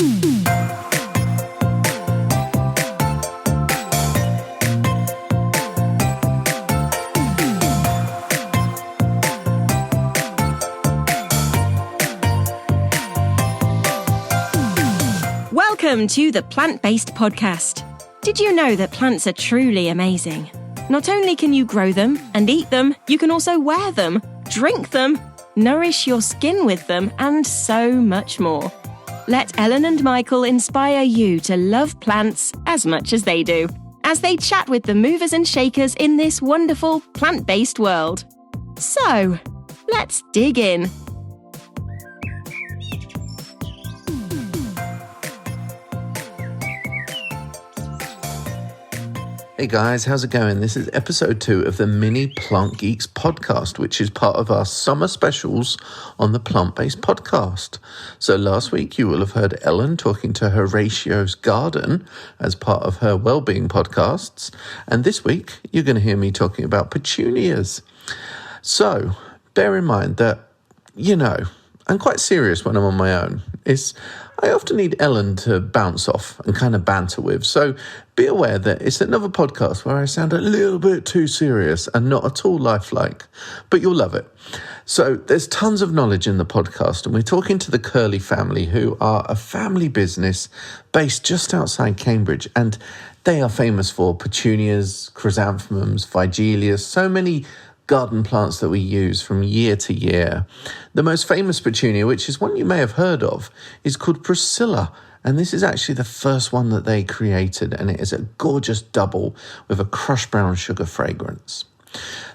Welcome to the Plant-Based Podcast. Did you know that plants are truly amazing? Not only can you grow them and eat them, you can also wear them, drink them, nourish your skin with them, and so much more. Let Ellen and Michael inspire you to love plants as much as they do, as they chat with the movers and shakers in this wonderful plant-based world. So, let's dig in. Hey guys, how's it going? This is episode 2 of the Mini Plant Geeks podcast, which is part of our summer specials on the Plant-Based Podcast. So last week you will have heard Ellen talking to Horatio's garden as part of her wellbeing podcasts. And this week you're going to hear me talking about petunias. So bear in mind that, I'm quite serious when I'm on my own. I often need Ellen to bounce off and kind of banter with. So be aware that it's another podcast where I sound a little bit too serious and not at all lifelike, but you'll love it. So there's tons of knowledge in the podcast, and we're talking to the Kerley family, who are a family business based just outside Cambridge, and they are famous for petunias, chrysanthemums, vigelias, so many garden plants that we use from year to year. The most famous petunia, which is one you may have heard of, is called Priscilla. And this is actually the first one that they created. And it is a gorgeous double with a crushed brown sugar fragrance.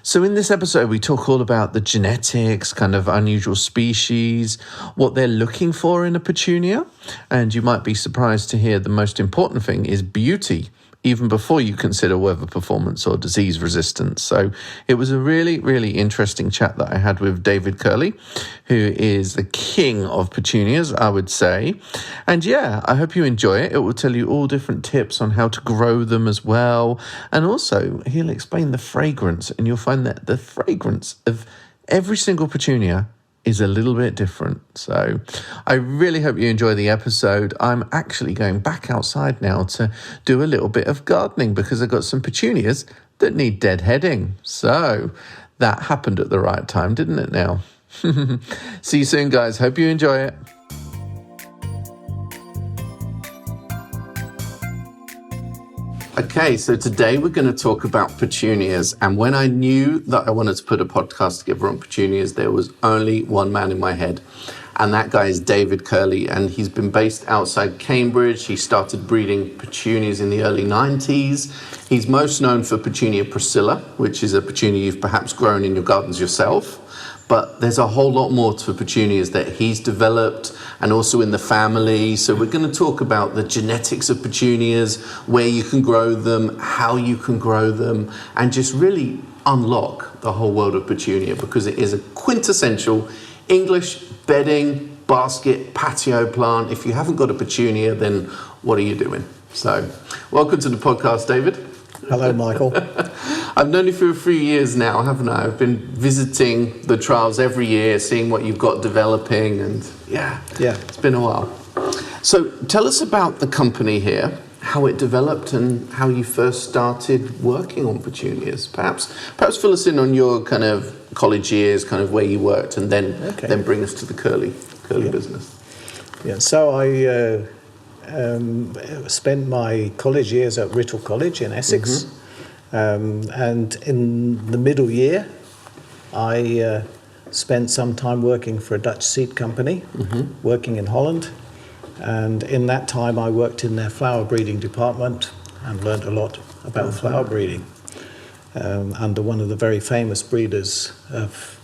So in this episode, we talk all about the genetics, kind of unusual species, what they're looking for in a petunia. And you might be surprised to hear the most important thing is beauty, even before you consider weather performance or disease resistance. So it was a really, really interesting chat that I had with David Kerley, who is the king of petunias, I would say. And yeah, I hope you enjoy it. It will tell you all different tips on how to grow them as well. And also, he'll explain the fragrance, and you'll find that the fragrance of every single petunia is a little bit different. So I really hope you enjoy the episode. I'm actually going back outside now to do a little bit of gardening because I've got some petunias that need deadheading. So that happened at the right time, didn't it now? See you soon, guys. Hope you enjoy it. Okay, so today we're going to talk about petunias. And when I knew that I wanted to put a podcast together on petunias, there was only one man in my head. And that guy is David Kerley. And he's been based outside Cambridge. He started breeding petunias in the early 90s. He's most known for Petunia Priscilla, which is a petunia you've perhaps grown in your gardens yourself. But there's a whole lot more to petunias that he's developed and also in the family. So we're going to talk about the genetics of petunias, where you can grow them, how you can grow them, and just really unlock the whole world of petunia, because it is a quintessential English bedding, basket, patio plant. If you haven't got a petunia, then what are you doing? So welcome to the podcast, David. Hello, Michael. I've known you for a few years now, haven't I? I've been visiting the trials every year, seeing what you've got developing, and yeah, it's been a while. So tell us about the company here, how it developed and how you first started working on petunias. Perhaps fill us in on your kind of college years, kind of where you worked, and then bring us to the Kerley business. Yeah, so I spent my college years at Writtle College in Essex. Mm-hmm. And in the middle year, I spent some time working for a Dutch seed company, working in Holland. And in that time, I worked in their flower breeding department and learned a lot about flower breeding under one of the very famous breeders of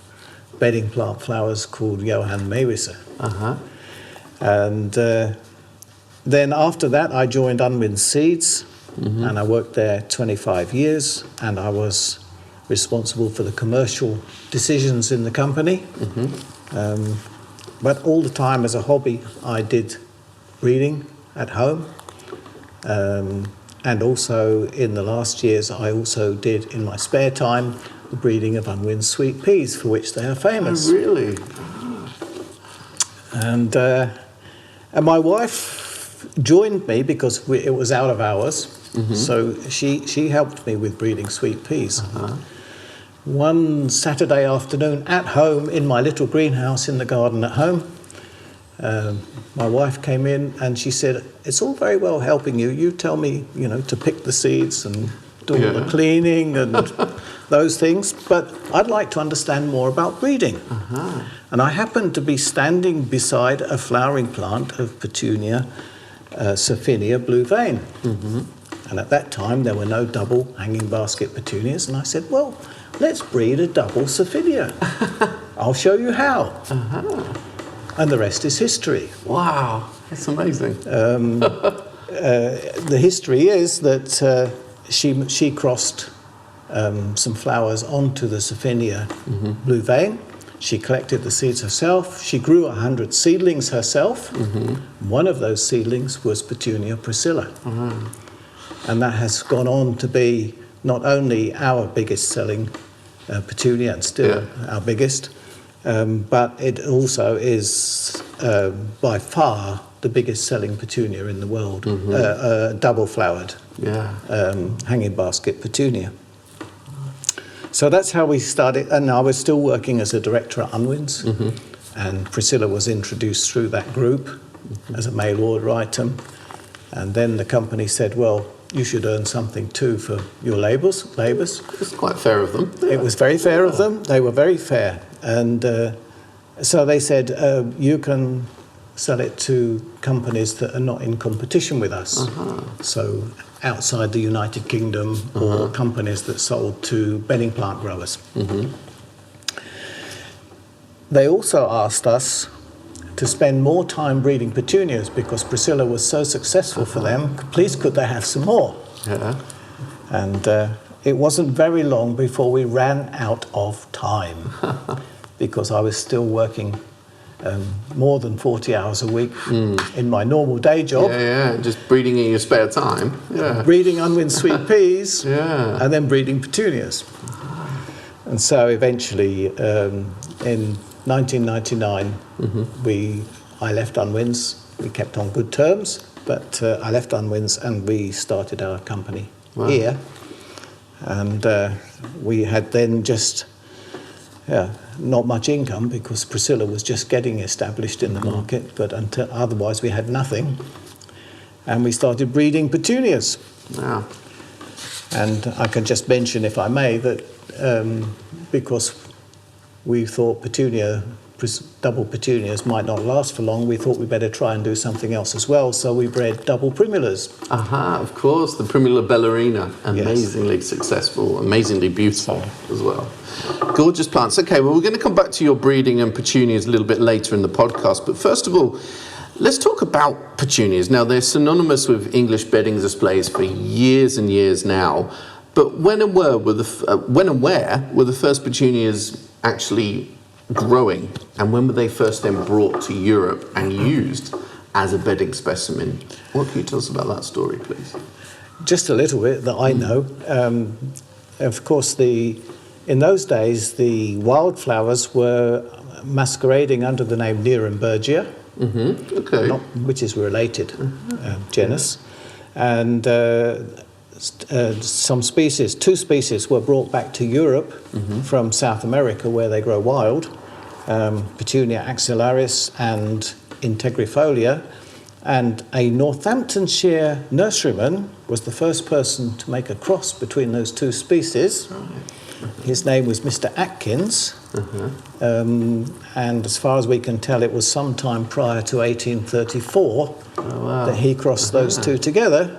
bedding plant flowers called Johan Meeuwissen. And then after that, I joined Unwind Seeds. And I worked there 25 years, and I was responsible for the commercial decisions in the company. But all the time as a hobby, I did breeding at home. And also in the last years, I also did in my spare time the breeding of Unwind sweet peas, for which they are famous. Oh, really? And my wife joined me because it was out of hours. So she helped me with breeding sweet peas. One Saturday afternoon at home in my little greenhouse in the garden at home, my wife came in and she said, "It's all very well helping you. You tell me, to pick the seeds and do all the cleaning and those things, but I'd like to understand more about breeding." And I happened to be standing beside a flowering plant of Petunia Species blue vein. And at that time, there were no double hanging basket petunias. And I said, well, let's breed a double Species. I'll show you how. And the rest is history. Wow, that's amazing. The history is that she crossed some flowers onto the Species blue vein. She collected the seeds herself. She grew 100 seedlings herself. One of those seedlings was Petunia priscilla. And that has gone on to be not only our biggest selling petunia, and still our biggest, but it also is by far the biggest selling petunia in the world, double flowered hanging basket petunia. So that's how we started, and I was still working as a director at Unwin's, and Priscilla was introduced through that group as a mail order item, and then the company said, well, you should earn something too for your labours. It's quite fair of them. It was very fair of them. They were very fair. And so they said, you can sell it to companies that are not in competition with us. So outside the United Kingdom or companies that sold to bedding plant growers. They also asked us to spend more time breeding petunias because Priscilla was so successful for them. Please, could they have some more? And it wasn't very long before we ran out of time because I was still working more than 40 hours a week in my normal day job. Just breeding in your spare time. Breeding unwin sweet peas and then breeding petunias. And so eventually in 1999, I left Unwin's. We kept on good terms, but I left Unwin's and we started our company here. And we had then just not much income because Priscilla was just getting established in the market, but otherwise we had nothing. And we started breeding petunias. And I can just mention, if I may, that because we thought double petunias might not last for long, we thought we'd better try and do something else as well, so we bred double primulas. Of course, the Primula ballerina, amazingly successful, amazingly beautiful as well. Gorgeous plants. Okay, well, we're going to come back to your breeding and petunias a little bit later in the podcast, but first of all, let's talk about petunias. Now, they're synonymous with English bedding displays for years and years now, but when and where were the first petunias actually growing, and when were they first then brought to Europe and used as a bedding specimen? What can you tell us about that story, please? Just a little bit that I know. Of course, in those days, the wildflowers were masquerading under the name Nierenbergia, which is related genus, and two species were brought back to Europe from South America where they grow wild, Petunia axillaris and integrifolia, and a Northamptonshire nurseryman was the first person to make a cross between those two species. His name was Mr. Atkins, and as far as we can tell, it was sometime prior to 1834 that he crossed those two together.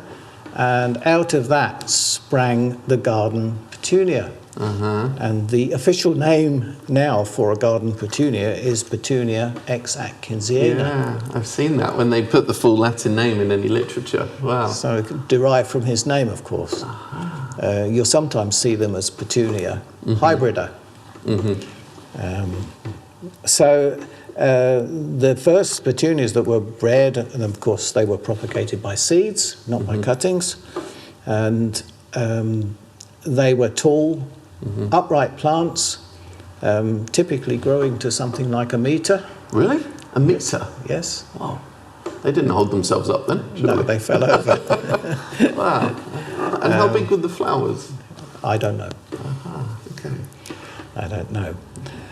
And out of that sprang the garden petunia. And the official name now for a garden petunia is Petunia x Atkinsiana. Yeah, I've seen that when they put the full Latin name in any literature. Wow. So it derived from his name, of course. You'll sometimes see them as Petunia hybrida. The first petunias that were bred, and of course they were propagated by seeds, not by cuttings, and they were tall, upright plants, typically growing to something like a metre. Really? A metre? Yes. Wow. They didn't hold themselves up then, No, they fell over. Wow. And how big were the flowers? I don't know. Okay. I don't know.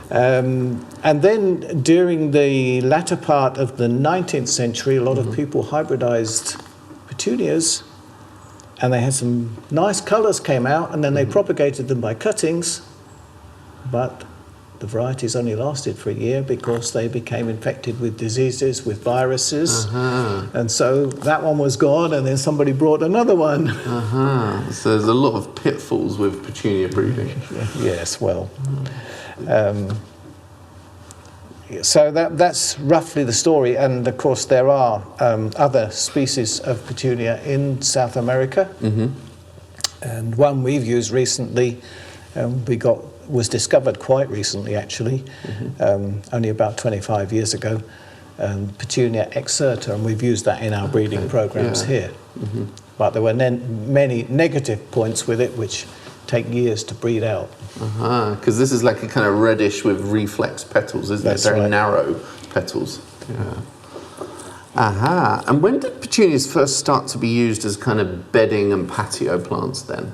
And then during the latter part of the 19th century, a lot of people hybridized petunias, and they had some nice colours came out, and then they propagated them by cuttings, but the varieties only lasted for a year because they became infected with diseases, with viruses, and so that one was gone, and then somebody brought another one. So there's a lot of pitfalls with petunia breeding. Yes, well. So that's roughly the story, and of course there are other species of petunia in South America, and one we've used recently was discovered quite recently actually, only about 25 years ago, Petunia excerta, and we've used that in our breeding programs here. But there were many negative points with it which take years to breed out. Because this is like a kind of reddish with reflex petals, isn't That's it? Very right. narrow petals. And when did petunias first start to be used as kind of bedding and patio plants then?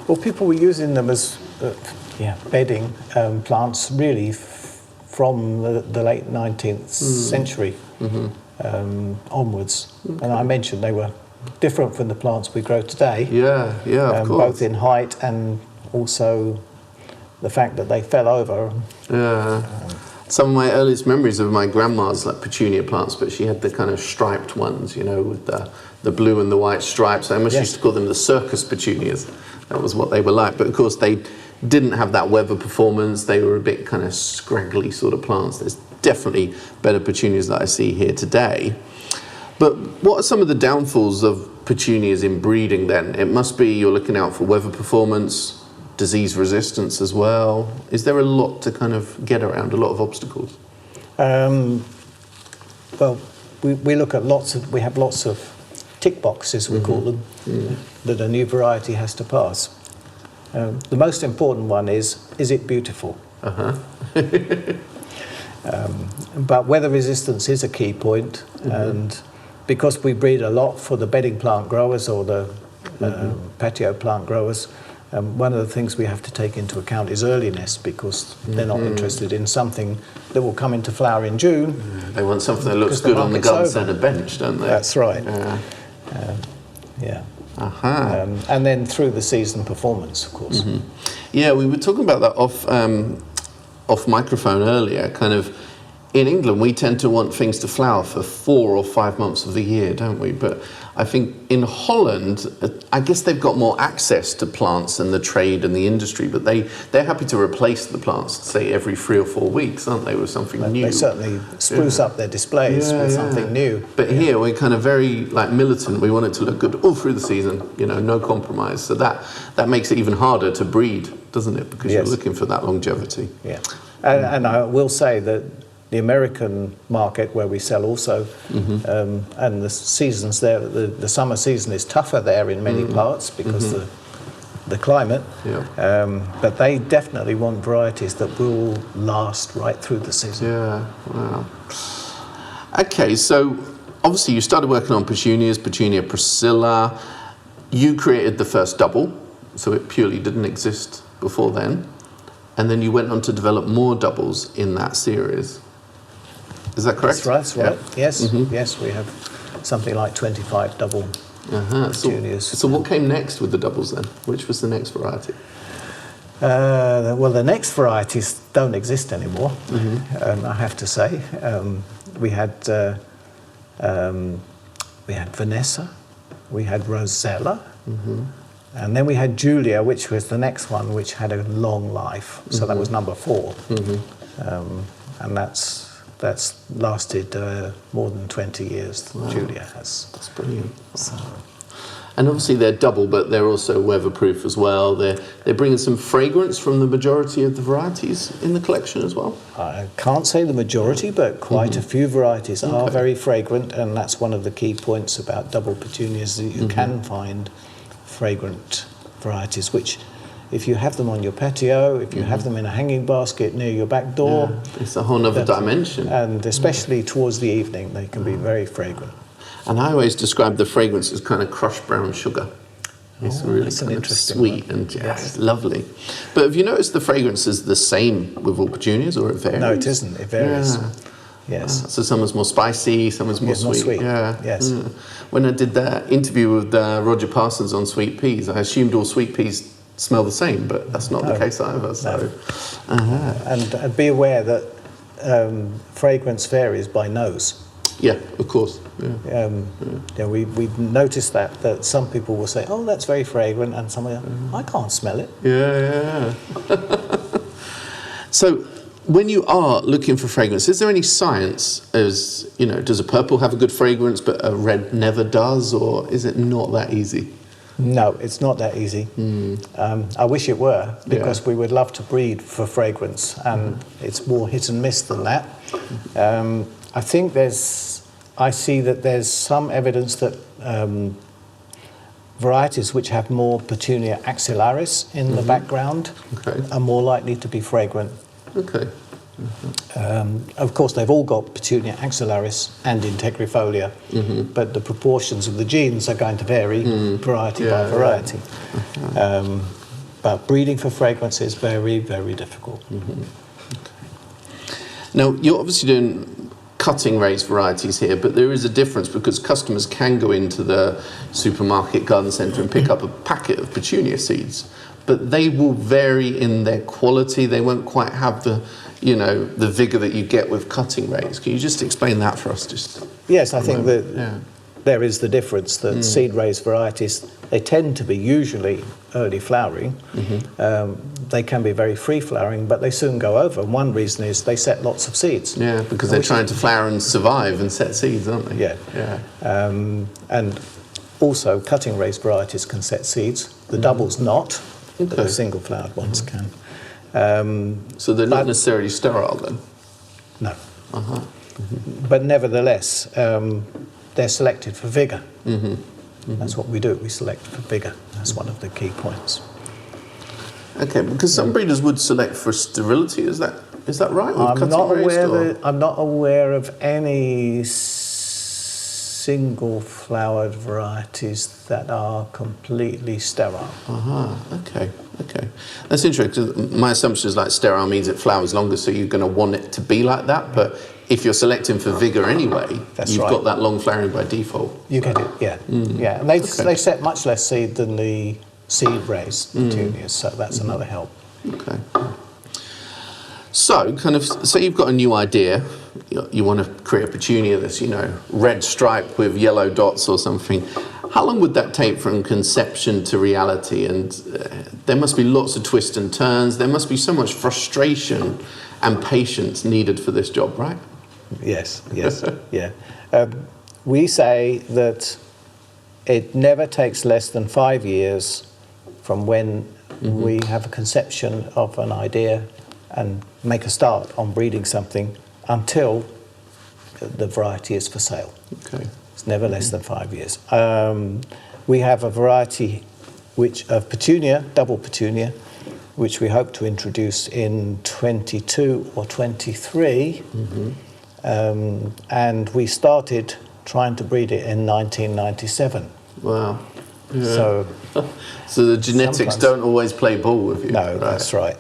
Well, people were using them as bedding plants really from the late 19th century onwards. And I mentioned they were different from the plants we grow today. Of course. Both in height and also the fact that they fell over. Some of my earliest memories of my grandma's like petunia plants, but she had the kind of striped ones, you know, with the blue and the white stripes. I almost used to call them the circus petunias. That was what they were like. But of course they didn't have that weather performance. They were a bit kind of scraggly sort of plants. There's definitely better petunias that I see here today. But what are some of the downfalls of petunias in breeding then? It must be you're looking out for weather performance, disease resistance as well. Is there a lot to kind of get around, a lot of obstacles? Well, we look at we have lots of tick boxes, we call them, that a new variety has to pass. The most important one is it beautiful? But weather resistance is a key point, and because we breed a lot for the bedding plant growers or the patio plant growers, one of the things we have to take into account is earliness, because they're not interested in something that will come into flower in June. They want something that looks good on the garden centre bench, don't they? That's right. And then through the season performance, of course. Yeah, we were talking about that off microphone earlier. Kind of in England, we tend to want things to flower for 4 or 5 months of the year, don't we? But I think in Holland, I guess they've got more access to plants and the trade and the industry, but they're happy to replace the plants, say, every 3 or 4 weeks, aren't they, with something new? They certainly spruce up their displays with something new. But here, we're kind of very militant. We want it to look good all through the season, no compromise. So that makes it even harder to breed, doesn't it? Because you're looking for that longevity. Yeah. And I will say that the American market, where we sell also, and the seasons there, the summer season is tougher there in many parts because the climate. But they definitely want varieties that will last right through the season. Yeah, wow. Okay, so obviously you started working on petunias, Petunia Priscilla. You created the first double, so it purely didn't exist before then. And then you went on to develop more doubles in that series. Is that correct? That's right. Yes, yes, we have something like 25 double petunias. So what came next with the doubles then? Which was the next variety? Well, the next varieties don't exist anymore, I have to say. We had Vanessa, we had Rosella, and then we had Julia, which was the next one, which had a long life. So that was number 4, and that's lasted more than 20 years. Wow. Julia has. That's brilliant. So. And obviously they're double, but they're also weatherproof as well. They're bringing some fragrance from the majority of the varieties in the collection as well. I can't say the majority, but quite a few varieties are very fragrant, and that's one of the key points about double petunias, that you can find fragrant varieties, which if you have them on your patio, if you have them in a hanging basket near your back door. Yeah, it's a whole other dimension. And especially towards the evening, they can be very fragrant. And I always describe the fragrance as kind of crushed brown sugar. It's really that's an kind of interesting sweet one. and it's lovely. But have you noticed the fragrance is the same with all petunias, or it varies? No, it isn't. It varies. Yeah. Yes. So someone's more spicy, someone's more sweet. Yeah. Yes. Yeah. When I did that interview with Roger Parsons on sweet peas, I assumed all sweet peas smell the same, but that's not the case either. So, And be aware that fragrance varies by nose. yeah, of course. Yeah. We've noticed that some people will say, "Oh, that's very fragrant," and some will go, "I can't smell it." Yeah. So, when you are looking for fragrance, is there any science as, does a purple have a good fragrance but a red never does, or is it not that easy? No, it's not that easy. I wish it were, because we would love to breed for fragrance, and it's more hit and miss than that. I see that there's some evidence that varieties which have more Petunia axillaris in the background are more likely to be fragrant. Okay. Of course, they've all got Petunia axillaris and integrifolia, but the proportions of the genes are going to vary variety by variety. But breeding for fragrance is very, very difficult. Now, you're obviously doing cutting raised varieties here, but there is a difference because customers can go into the supermarket garden centre and pick up a packet of Petunia seeds, but they will vary in their quality. They won't quite have the vigour that you get with cutting raised. Can you just explain that for us? Yes, I think that there is the difference that seed raised varieties, they tend to be usually early flowering. They can be very free flowering, but they soon go over. And one reason is they set lots of seeds. Yeah, because they're trying to flower and survive and set seeds, aren't they? Yeah. And also cutting raised varieties can set seeds. The doubles not, but the single flowered ones can. So they're not necessarily sterile then? No. But nevertheless, they're selected for vigour. That's what we do. We select for vigour. That's one of the key points. Okay, because some breeders would select for sterility. Is that right? I'm not aware of any single flowered varieties that are completely sterile. Okay. That's interesting. 'Cause my assumption is like sterile means it flowers longer, so you're going to want it to be like that. But if you're selecting for vigour anyway, you've got that long flowering by default. You get it, yeah. And they set much less seed than the seed-raised petunias, so that's another help. Okay. So, say you've got a new idea, you want to create a petunia that's, red stripe with yellow dots or something. How long would that take from conception to reality? And there must be lots of twists and turns. There must be so much frustration and patience needed for this job, right? Yes, yeah. We say that it never takes less than 5 years from when we have a conception of an idea and make a start on breeding something until the variety is for sale. Okay. It's never less than 5 years. We have a variety of Petunia, double Petunia, which we hope to introduce in 22 or 23. And we started trying to breed it in 1997. Wow. Yeah. So the genetics don't always play ball with you. No, that's right.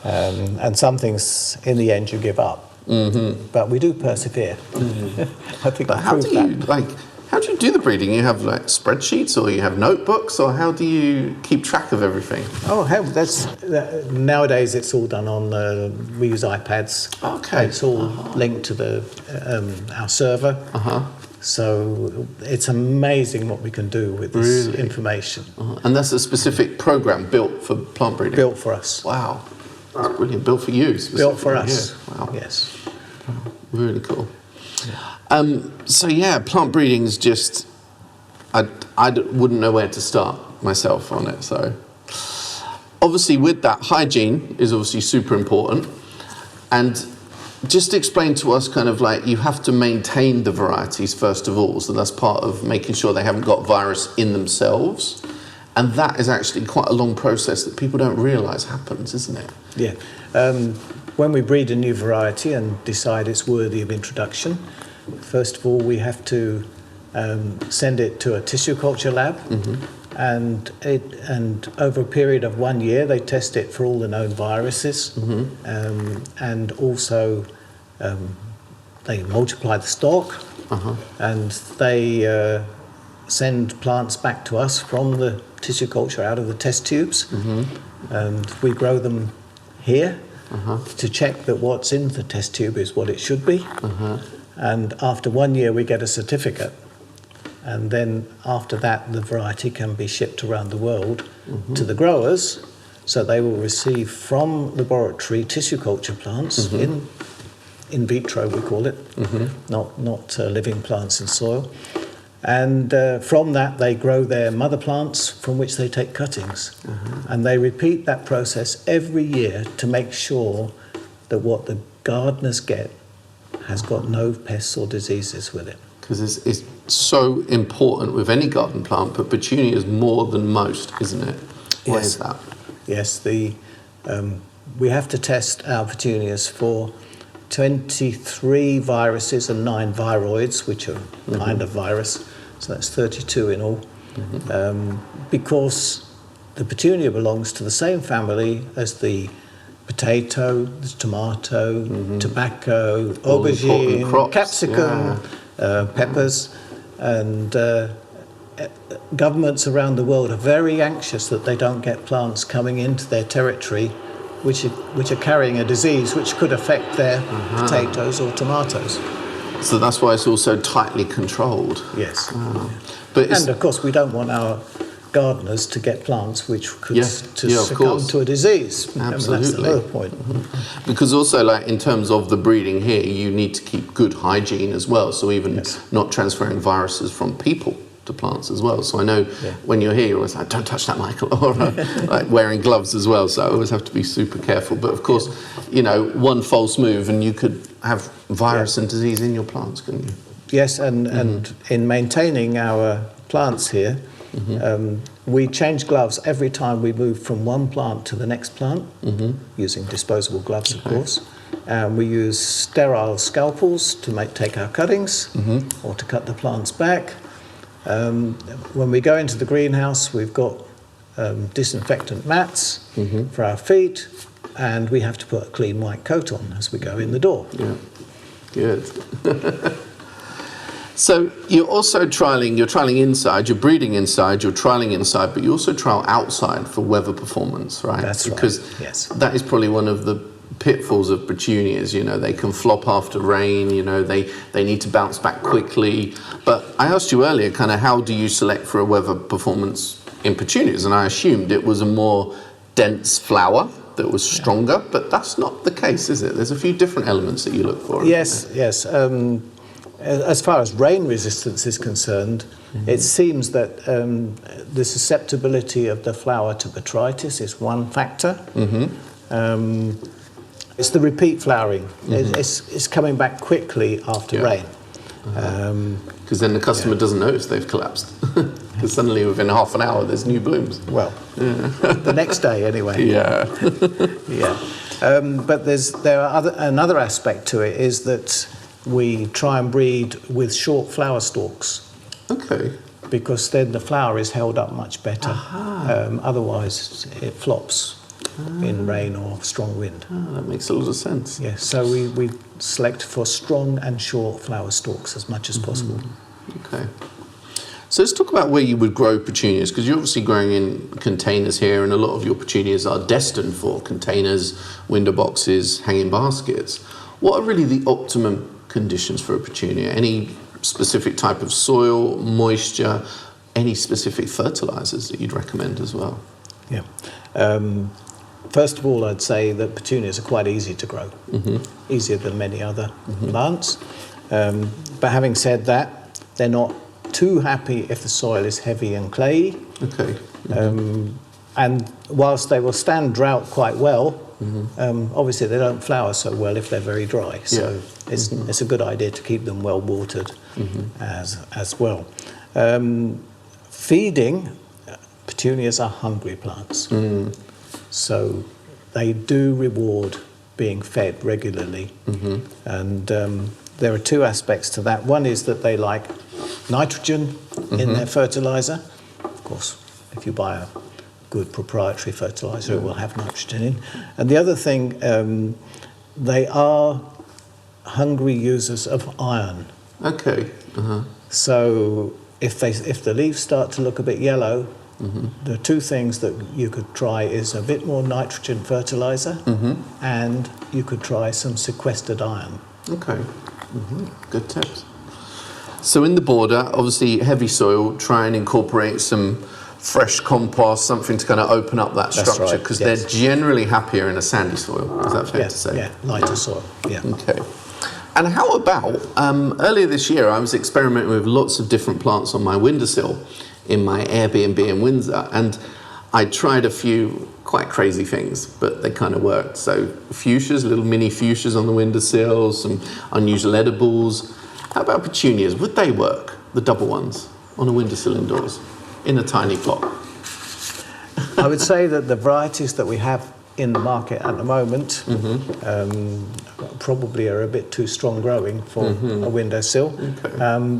And some things, in the end, you give up. But we do persevere. I think but how do you do the breeding? You have spreadsheets, or you have notebooks, or how do you keep track of everything? Oh, hell, nowadays it's all done on. We use iPads. Okay. It's all linked to our server. So it's amazing what we can do with this information. And that's a specific program built for plant breeding? Built for us. Wow. That's brilliant. Built for you? Built for us. Yeah. Wow. Yes. Really cool. Plant breeding is just... I wouldn't know where to start myself on it. So obviously with that, hygiene is obviously super important. And just explain to us you have to maintain the varieties first of all. So that's part of making sure they haven't got virus in themselves. And that is actually quite a long process that people don't realise happens, isn't it? Yeah. When we breed a new variety and decide it's worthy of introduction, first of all, we have to send it to a tissue culture lab, and over a period of 1 year, they test it for all the known viruses, and also they multiply the stock, and they send plants back to us from the tissue culture out of the test tubes, and we grow them here to check that what's in the test tube is what it should be. And after 1 year, we get a certificate. And then after that, the variety can be shipped around the world to the growers. So they will receive from laboratory tissue culture plants in vitro, we call it, not living plants in soil. And from that, they grow their mother plants from which they take cuttings. And they repeat that process every year to make sure that what the gardeners get has got no pests or diseases with it. Because it's so important with any garden plant, but petunia is more than most, isn't it? Why is that? Yes, we have to test our petunias for 23 viruses and 9 viroids, which are kind of virus, so that's 32 in all, because the petunia belongs to the same family as the potato, the tomato, tobacco, aubergine, crops, capsicum, peppers, and governments around the world are very anxious that they don't get plants coming into their territory which are carrying a disease which could affect their potatoes or tomatoes. So that's why it's all so tightly controlled. Yes. And of course, we don't want our gardeners to get plants which could succumb course. to a disease. Absolutely. That's another point. Because also, like in terms of the breeding here, you need to keep good hygiene as well. So even not transferring viruses from people to plants as well. So I know when you're here, you're always like, don't touch that, Michael, or like wearing gloves as well. So I always have to be super careful. But of course, one false move and you could have virus and disease in your plants, couldn't you? Yes, and in maintaining our plants here, we change gloves every time we move from one plant to the next plant, using disposable gloves, of course. And we use sterile scalpels to take our cuttings or to cut the plants back. When we go into the greenhouse, we've got disinfectant mats for our feet, and we have to put a clean white coat on as we go in the door. Yeah, good. So you're also trialling inside, you're breeding inside, you're trialling inside, but you also trial outside for weather performance, right? That's right, because that is probably one of the pitfalls of petunias. They can flop after rain, they need to bounce back quickly. But I asked you earlier kind of how do you select for a weather performance in petunias, and I assumed it was a more dense flower that was stronger, but that's not the case, is it? There's a few different elements that you look for. Yes. As far as rain resistance is concerned, it seems that the susceptibility of the flower to botrytis is one factor. It's the repeat flowering. It's coming back quickly after rain. Because then the customer doesn't notice they've collapsed. Because suddenly within half an hour there's new blooms. Well, the next day anyway. But another aspect to it is that we try and breed with short flower stalks. Okay. Because then the flower is held up much better. Otherwise it flops in rain or strong wind. That makes a lot of sense. Yes, so we select for strong and short flower stalks as much as possible. Okay. So let's talk about where you would grow petunias, because you're obviously growing in containers here, and a lot of your petunias are destined for containers, window boxes, hanging baskets. What are really the optimum conditions for a petunia? Any specific type of soil, moisture, any specific fertilizers that you'd recommend as well? Yeah. First of all, I'd say that petunias are quite easy to grow, easier than many other plants. But having said that, they're not too happy if the soil is heavy and clayey. Okay. And whilst they will stand drought quite well, obviously they don't flower so well if they're very dry. So it's a good idea to keep them well watered as well. Feeding, petunias are hungry plants. So they do reward being fed regularly. And there are two aspects to that. One is that they like nitrogen in their fertilizer. Of course, if you buy a good proprietary fertilizer, it will have nitrogen in. And the other thing, they are hungry users of iron. Okay. So if the leaves start to look a bit yellow, the two things that you could try is a bit more nitrogen fertilizer, and you could try some sequestered iron. Okay. Good tips. So in the border, obviously heavy soil, try and incorporate some fresh compost, something to kind of open up that structure, because they're generally happier in a sandy soil. Is that fair to say? Yeah, lighter soil. Yeah. Okay. And how about, earlier this year, I was experimenting with lots of different plants on my windowsill in my Airbnb in Windsor, and I tried a few quite crazy things, but they kind of worked. So fuchsias, little mini fuchsias on the windowsill, some unusual edibles. How about petunias? Would they work, the double ones, on a windowsill indoors, in a tiny pot? I would say that the varieties that we have in the market at the moment probably are a bit too strong growing for a windowsill.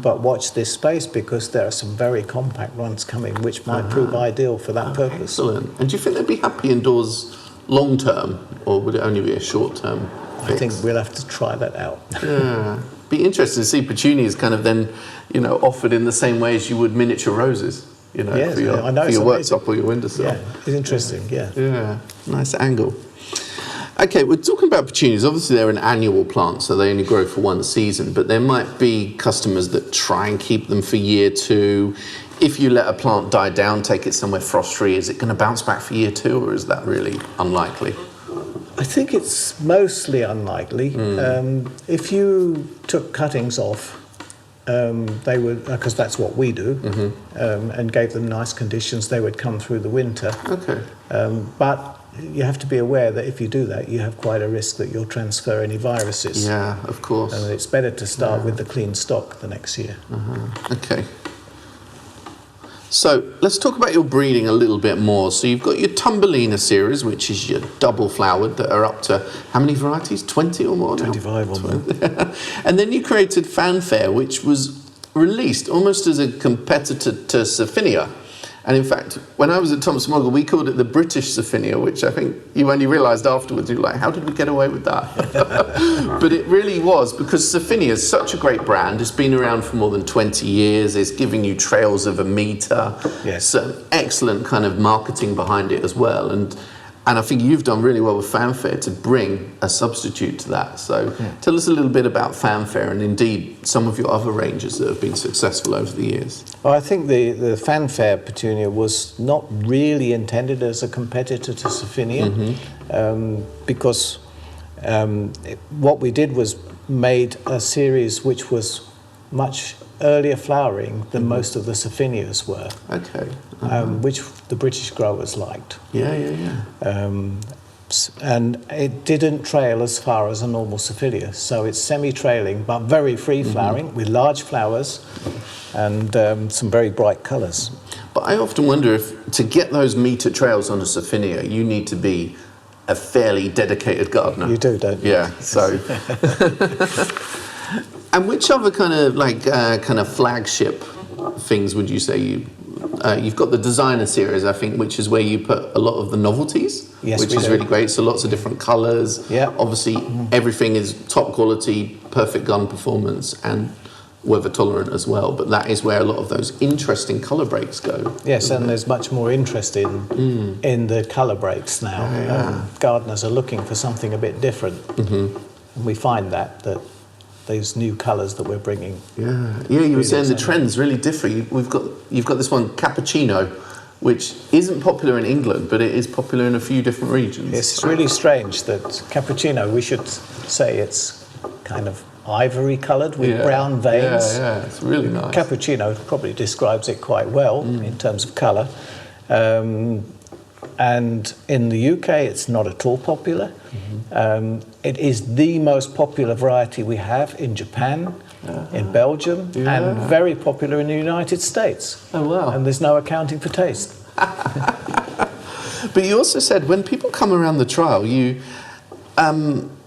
But watch this space, because there are some very compact ones coming which might prove ideal for that purpose. Excellent. And do you think they'd be happy indoors long term, or would it only be a short term fix? I think we'll have to try that out. Yeah. Be interesting to see petunias kind of then, offered in the same way as you would miniature roses. For your worktop or your windowsill. Yeah, it's interesting, yeah. Yeah, nice angle. Okay, we're talking about petunias. Obviously, they're an annual plant, so they only grow for one season, but there might be customers that try and keep them for year two. If you let a plant die down, take it somewhere frost-free, is it going to bounce back for year two, or is that really unlikely? I think it's mostly unlikely. If you took cuttings off, they would, because that's what we do, and gave them nice conditions, they would come through the winter. Okay. But you have to be aware that if you do that, you have quite a risk that you'll transfer any viruses. Yeah, of course. And it's better to start with the clean stock the next year. Okay. So let's talk about your breeding a little bit more. So you've got your Tumbelina series, which is your double flowered, that are up to how many varieties? 20 or more now? 25 or more. And then you created Fanfare, which was released almost as a competitor to Sophinia. And in fact, when I was at Thomas Moggle, we called it the British Sophinia, which I think you only realised afterwards, you were like, how did we get away with that? But it really was, because Sophinia is such a great brand. It's been around for more than 20 years. It's giving you trails of a metre. Yes. So excellent kind of marketing behind it as well. And I think you've done really well with Fanfare to bring a substitute to that. So tell us a little bit about Fanfare, and indeed some of your other ranges that have been successful over the years. Well, I think the Fanfare Petunia was not really intended as a competitor to Sophinia, because what we did was made a series which was much earlier flowering than most of the Sophinias were. Okay. Which the British growers liked. Yeah. And it didn't trail as far as a normal Sophilia, so it's semi-trailing but very free-flowering with large flowers and some very bright colours. But I often wonder if to get those metre trails on a Sophinia, you need to be a fairly dedicated gardener. You do, don't you? Yeah, so... And which other kind of flagship things would you say you've got the designer series, I think, which is where you put a lot of the novelties, which is really great. So lots of different colours. Yeah. Obviously, everything is top quality, perfect gun performance, and weather tolerant as well. But that is where a lot of those interesting colour breaks go. Yes, and there's much more interest in the colour breaks now. Gardeners are looking for something a bit different, and we find that those new colours that we're bringing. Yeah, you were saying the trends really differ. You've got this one, Cappuccino, which isn't popular in England, but it is popular in a few different regions. Yes, it's really strange that Cappuccino, we should say it's kind of ivory coloured with brown veins. Yeah, it's really nice. Cappuccino probably describes it quite well in terms of colour. And in the UK, it's not at all popular. It is the most popular variety we have in Japan, in Belgium, and very popular in the United States. Oh, wow. And there's no accounting for taste. But you also said when people come around the trial,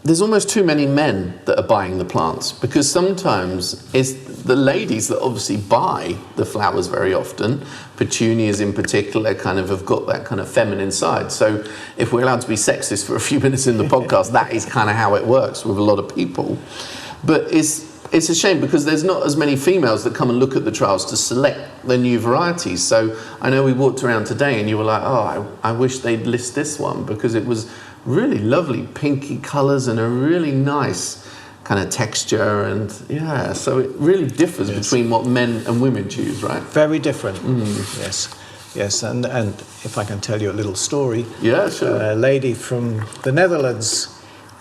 there's almost too many men that are buying the plants, because sometimes it's the ladies that obviously buy the flowers very often. Petunias in particular kind of have got that kind of feminine side. So if we're allowed to be sexist for a few minutes in the podcast, that is kind of how it works with a lot of people. But it's a shame because there's not as many females that come and look at the trials to select the new varieties. So I know we walked around today and you were like, oh, I wish they'd list this one, because it was really lovely pinky colours and a really nice kind of texture, and so it really differs between what men and women choose, right? Very different. Yes, and if I can tell you a little story. Yeah, sure. A lady from the Netherlands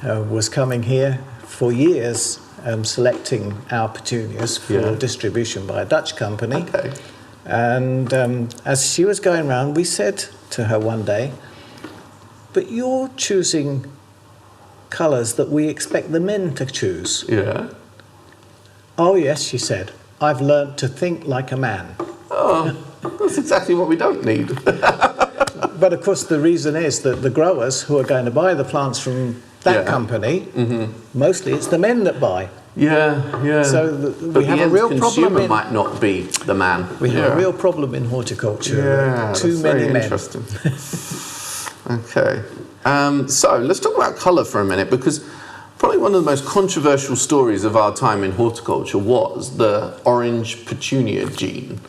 was coming here for years, selecting our petunias for distribution by a Dutch company. Okay. And as she was going around, we said to her one day, but you're choosing colours that we expect the men to choose. Yeah. Oh yes, she said, I've learnt to think like a man. Oh, that's exactly what we don't need. But of course the reason is that the growers who are going to buy the plants from that company, mostly it's the men that buy. Yeah. So we have a real problem. Consumer might not be the man. We have a real problem in horticulture. Yeah, too many men. Interesting. Okay. So let's talk about colour for a minute, because probably one of the most controversial stories of our time in horticulture was the orange petunia gene.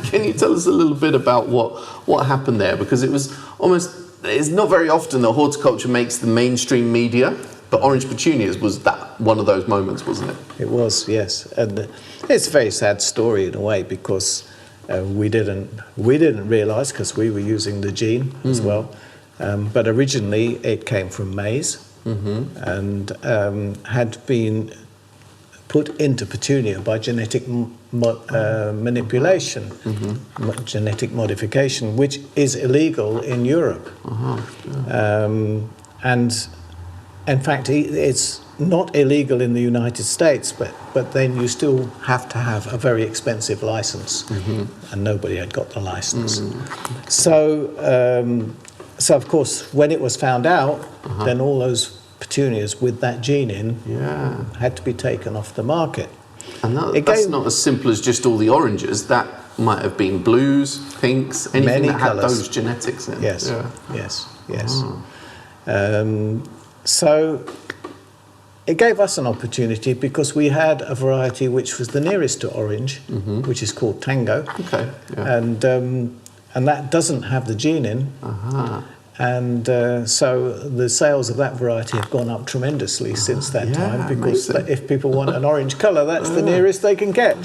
Can you tell us a little bit about what happened there? Because it's not very often that horticulture makes the mainstream media, but orange petunias was one of those moments, wasn't it? It was, yes. And it's a very sad story in a way, because we didn't realise, because we were using the gene as well. But originally it came from maize and had been put into petunia by genetic manipulation, genetic modification, which is illegal in Europe. And in fact, it's not illegal in the United States, but then you still have to have a very expensive license, and nobody had got the license. So of course, when it was found out, then all those petunias with that gene in had to be taken off the market. And that's not as simple as just all the oranges. That might have been blues, pinks, anything that had those genetics in. Yes. So it gave us an opportunity, because we had a variety which was the nearest to orange, which is called Tango. Okay. Yeah. And that doesn't have the gene in. And so the sales of that variety have gone up tremendously since that time, because if people want an orange colour, that's the nearest they can get.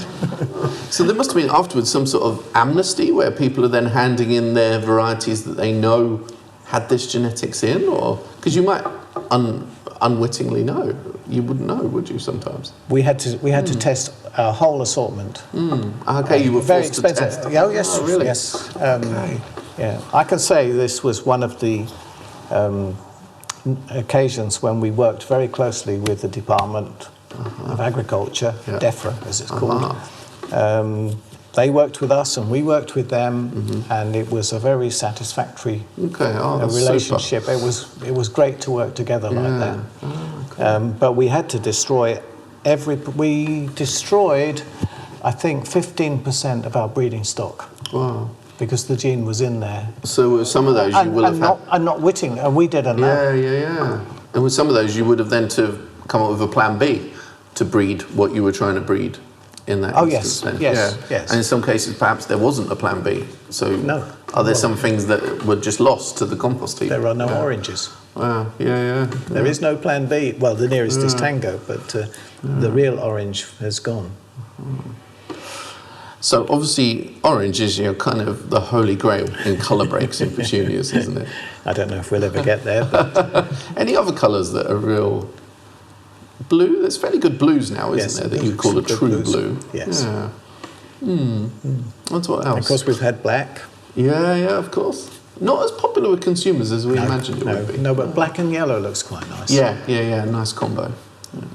So there must have been afterwards some sort of amnesty where people are then handing in their varieties that they know had this genetics in, or because you might unwittingly know. You wouldn't know, would you? Sometimes we had to test our whole assortment. Okay, you were very forced expensive. to test. Oh yes, oh, really? Yes. Okay. Yeah, I can say this was one of the occasions when we worked very closely with the Department of Agriculture, DEFRA as it's called. They worked with us and we worked with them, and it was a very satisfactory relationship. Super. It was great to work together like that. But we had to destroy we destroyed, I think, 15% of our breeding stock. Wow. Because the gene was in there. So some of those you will have had... And not witting, and we didn't know. Yeah. And with some of those you would have then to come up with a plan B to breed what you were trying to breed in that instance. Then. Yes. And in some cases perhaps there wasn't a plan B. So are there some things that were just lost to the compost heap? There are no oranges. Wow, yeah. There is no plan B. Well, the nearest is Tango, but the real orange has gone. So obviously orange is kind of the holy grail in colour breaks in petunias, isn't it? I don't know if we'll ever get there. But any other colours that are real blue? There's fairly good blues now, isn't there, that you call a true blue? Yes. Yeah. What's what else? Of course, we've had black. Yeah, of course. Not as popular with consumers as we imagined it would be. No, but black and yellow looks quite nice. Yeah, nice combo. Yeah.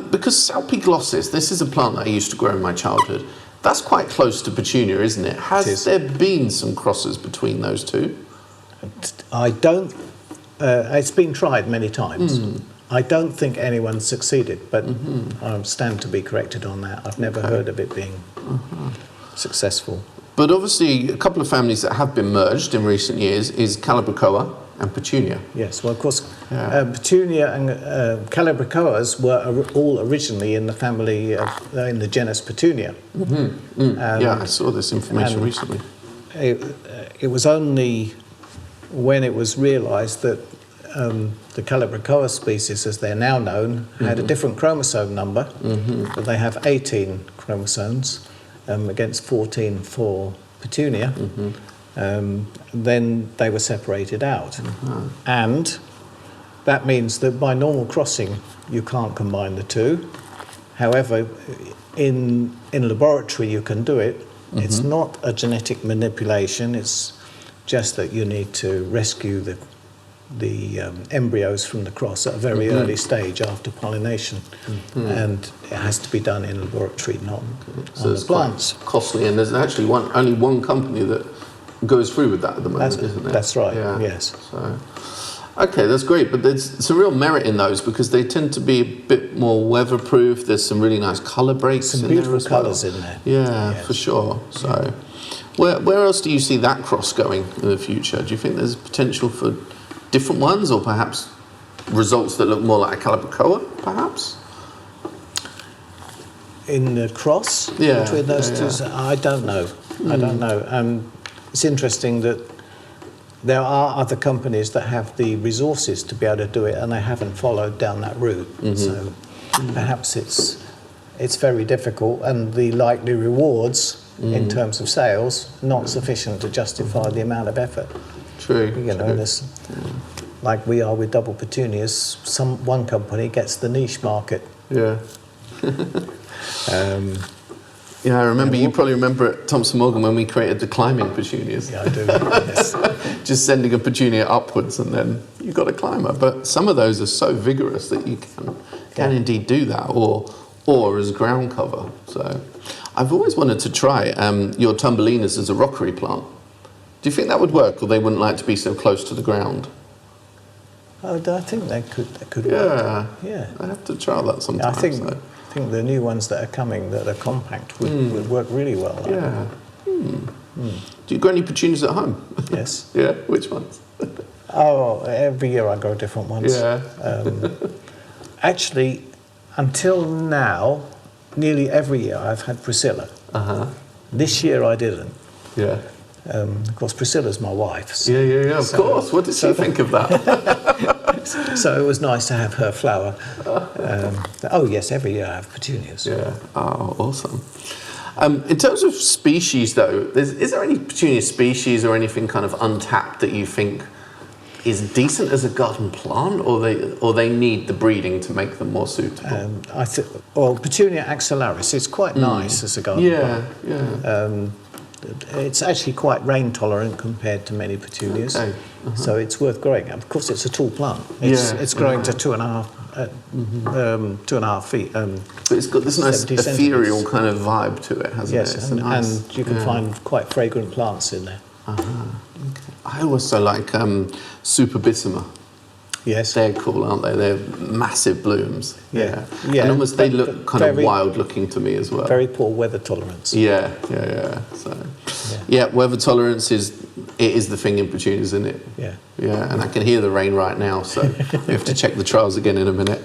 Because Salpiglossis, this is a plant that I used to grow in my childhood. That's quite close to Petunia, isn't it? Has there been some crosses between those two? I don't... it's been tried many times. I don't think anyone succeeded, but I stand to be corrected on that. I've never heard of it being successful. But obviously, a couple of families that have been merged in recent years is Calibrachoa and Petunia. Yes, well, of course, Petunia and Calibrachoas were all originally in the family, in the genus Petunia. Yeah, I saw this information recently. It was only when it was realised that the Calibrachoa species, as they're now known, had a different chromosome number, that they have 18 chromosomes against 14 for Petunia, then they were separated out. And that means that by normal crossing, you can't combine the two. However, in laboratory, you can do it. It's not a genetic manipulation, it's just that you need to rescue the embryos from the cross at a very early stage after pollination, and it has to be done in a laboratory, not on the plants. Quite costly, and there's actually only one company that goes through with that at the moment, isn't there? That's right. Yes. So, okay, that's great, but there's some real merit in those because they tend to be a bit more weatherproof. There's some really nice colour breaks. Some in beautiful there as well. colours in there. Yeah, for sure. So, where else do you see that cross going in the future? Do you think there's potential for different ones, or perhaps results that look more like a Calibrachoa, perhaps? In the cross between those two, I don't know. I don't know. It's interesting that there are other companies that have the resources to be able to do it, and they haven't followed down that route. So perhaps it's very difficult, and the likely rewards in terms of sales not sufficient to justify the amount of effort. True. You know, like we are with double petunias, one company gets the niche market. Yeah. Yeah, I remember. You probably remember at Thompson Morgan when we created the climbing petunias. Yeah, I do. Yes. Just sending a petunia upwards, and then you've got a climber. But some of those are so vigorous that you can indeed do that, or as ground cover. So, I've always wanted to try your Tumbelinas as a rockery plant. Do you think that would work, or they wouldn't like to be so close to the ground? I think they could work. Yeah, I have to try that sometime. I think the new ones that are coming that are compact would work really well. Do you grow any petunias at home? Yes. Yeah, which ones? Every year I grow different ones. Yeah. Actually, until now, nearly every year I've had Priscilla. This year I didn't. Yeah. Of course, Priscilla's my wife. So, yeah. Of course. What did she think of that? So it was nice to have her flower. Yes, every year I have petunias. Yeah. Oh, awesome. In terms of species, though, is there any petunia species or anything kind of untapped that you think is decent as a garden plant, or they need the breeding to make them more suitable? Petunia axillaris is quite nice as a garden plant. Yeah. It's actually quite rain tolerant compared to many petunias, so it's worth growing. Of course, it's a tall plant. It's growing to 2.5 feet. But it's got this nice ethereal kind of vibe to it, hasn't it? Yes, and you can find quite fragrant plants in there. I also like Superbissima. Yes. They're cool, aren't they? They're massive blooms. Yeah. And almost they look kind of wild looking to me as well. Very poor weather tolerance. Yeah. So, weather tolerance is the thing in petunias, isn't it? Yeah. Yeah, and I can hear the rain right now, so we have to check the trials again in a minute.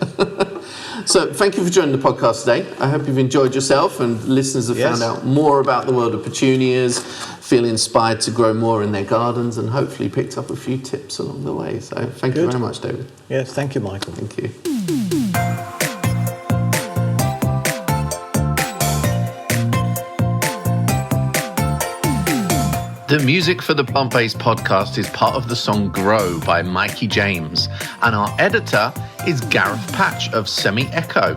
So thank you for joining the podcast today. I hope you've enjoyed yourself and listeners have found out more about the world of petunias, feel inspired to grow more in their gardens, and hopefully picked up a few tips along the way. So thank you very much, David. Yes, thank you, Michael. Thank you. The music for the Plant-Based podcast is part of the song Grow by Mikey James, and our editor is Gareth Patch of Semi Echo.